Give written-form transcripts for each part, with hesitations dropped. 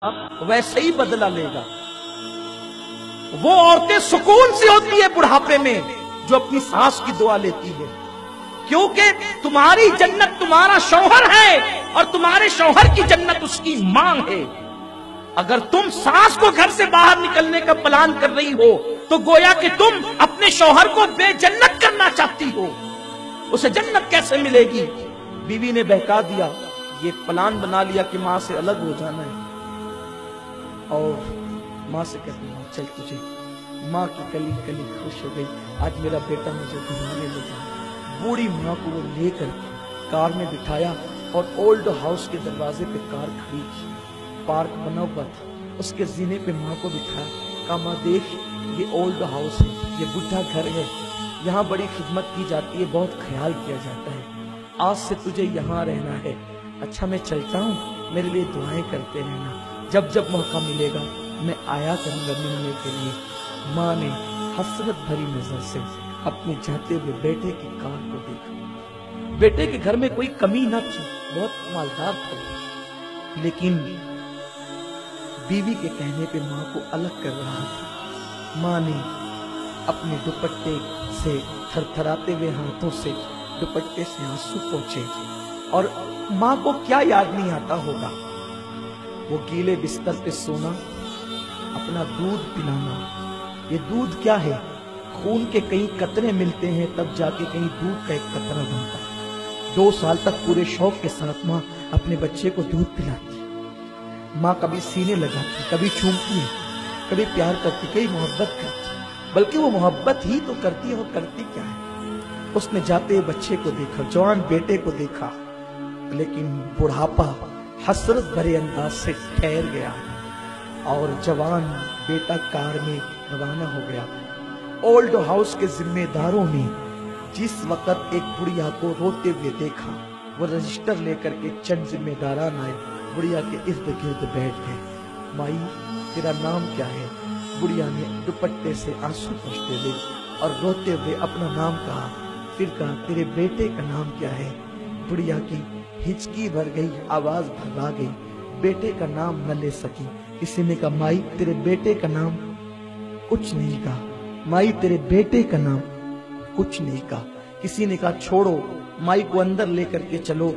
वैसे ही बदला लेगा। वो औरतें सुकून से होती है बुढ़ापे में जो अपनी सास की दुआ लेती है, क्योंकि तुम्हारी जन्नत तुम्हारा शौहर है और तुम्हारे शौहर की जन्नत उसकी मां है। अगर तुम सास को घर से बाहर निकलने का प्लान कर रही हो तो गोया कि तुम अपने शौहर को बेजन्नत करना चाहती हो। उसे जन्नत कैसे मिलेगी? बीवी ने बहका दिया, ये प्लान बना लिया कि मां से अलग हो जाना है, और मां से कहती है चल तुझे। मां की कली कली खुश हो गई, आज मेरा बेटा मुझे घुमाने लगा। बूढ़ी मां को वो लेकर कार में बिठाया और ओल्ड हाउस के दरवाजे पे कार खड़ी, पार्क बना हुआ था, उसके जीने पे मां को बिठाया। कहा मां देख, ये ओल्ड हाउस है, ये बुढ़ा घर है, यहाँ बड़ी खिदमत की जाती है, बहुत ख्याल किया जाता है, आज से तुझे यहाँ रहना है। अच्छा मैं चलता हूँ, मेरे लिए दुआएं करते रहना, जब जब मौका मिलेगा मैं आया करूंगा मिलने के लिए। माँ ने हसरत भरी नजर से अपने जाते हुए बेटे की कार को देखा। बेटे के घर में कोई कमी न थी, बहुत मालदार था, लेकिन बीवी के कहने पे माँ को अलग कर रहा था। माँ ने अपने दुपट्टे से थरथराते हुए हाथों से दुपट्टे से आंसू पोंछे, और माँ को क्या याद नहीं आता होगा, वो गीले बिस्तर पे सोना, अपना दूध पिलाना। ये दूध क्या है? खून के कई कतरे मिलते हैं तब जाके कहीं दूध का एक कतरा बनता है। 2 साल तक पूरे शौक के साथ माँ अपने बच्चे को दूध पिलाती। माँ कभी सीने लगाती, कभी चूमती, कभी प्यार करती, कभी मोहब्बत करती, बल्कि वो मोहब्बत ही तो करती है, वो करती क्या है? उसने जाते हुए बच्चे को देखा, जवान बेटे को देखा, लेकिन बुढ़ापा हसरत भरे अंदाज से ठहर गया और जवान बेटा कार में रवाना हो गया। ओल्ड हाउस के जिम्मेदारों ने जिस वक्त एक बुढ़िया को रोते हुए देखा, वो रजिस्टर लेकर के चंद जिम्मेदारान आए, बुढ़िया के इर्द गिर्द बैठ गए। माई तेरा नाम क्या है? बुढ़िया ने दुपट्टे से आंसू पोंछते हुए और रोते हुए अपना नाम कहा। फिर कहा तेरे बेटे का नाम क्या है? बुढ़िया की हिचकी भर गई, आवाज भरवा गई, बेटे का नाम न ले सकी। किसी ने कहा माई तेरे बेटे का नाम? कुछ नहीं कहा। माई तेरे बेटे का नाम? कुछ नहीं कहा। किसी ने कहा छोड़ो, माई को अंदर लेकर के चलो,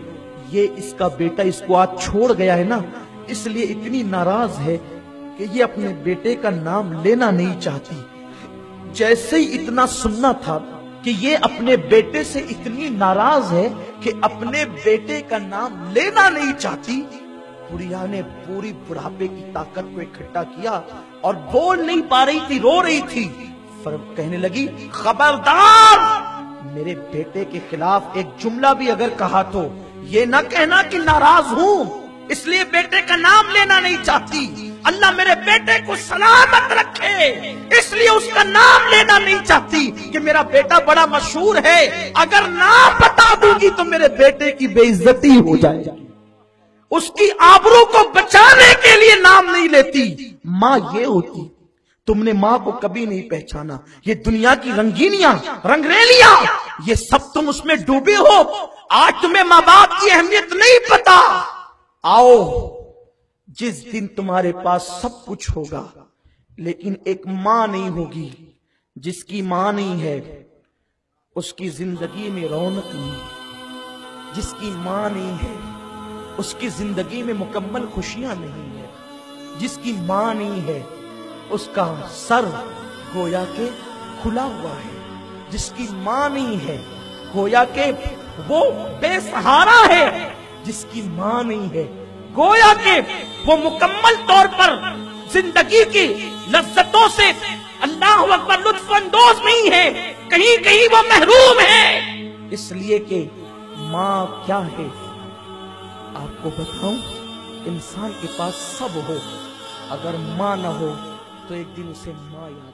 ये इसका बेटा इसको आज छोड़ गया है ना, इसलिए इतनी नाराज है कि ये अपने बेटे का नाम लेना नहीं चाहती। जैसे ही इतना सुनना था कि ये अपने बेटे से इतनी नाराज है कि अपने बेटे का नाम लेना नहीं चाहती, बुढ़िया ने पूरी बुढ़ापे की ताकत को इकट्ठा किया और बोल नहीं पा रही थी, रो रही थी। फिर कहने लगी खबरदार, मेरे बेटे के खिलाफ एक जुमला भी अगर कहा तो ये ना कहना कि नाराज हूँ इसलिए बेटे का नाम लेना नहीं चाहती। अल्लाह मेरे बेटे को सलामत रखे इसलिए उसका नाम लेना नहीं चाहती कि मेरा बेटा बड़ा मशहूर है, अगर नाम बता दूंगी तो मेरे बेटे की बेइज्जती हो जाएगी। उसकी आबरू को बचाने के लिए नाम नहीं लेती। माँ ये होती। तुमने माँ को कभी नहीं पहचाना। ये दुनिया की रंगीनियां, रंगरेलियां, ये सब तुम उसमें डूबे हो। आज तुम्हें माँ बाप की अहमियत नहीं पता। आओ, जिस दिन तुम्हारे पास सब कुछ होगा लेकिन एक माँ नहीं होगी, जिसकी माँ नहीं है उसकी जिंदगी में रौनक नहीं, जिसकी माँ नहीं है उसकी जिंदगी में मुकम्मल खुशियां नहीं है, जिसकी माँ नहीं है उसका सर गोया के खुला हुआ है, जिसकी माँ नहीं है गोया के वो बेसहारा है, जिसकी माँ नहीं है गोया के वो मुकम्मल तौर पर जिंदगी की लज्जतों से अल्लाह अकबर लुत्फअंदोज नहीं है, कहीं कहीं वो महरूम है। इसलिए कि माँ क्या है आपको बताऊं, इंसान के पास सब हो, अगर माँ न हो तो एक दिन उसे माँ याद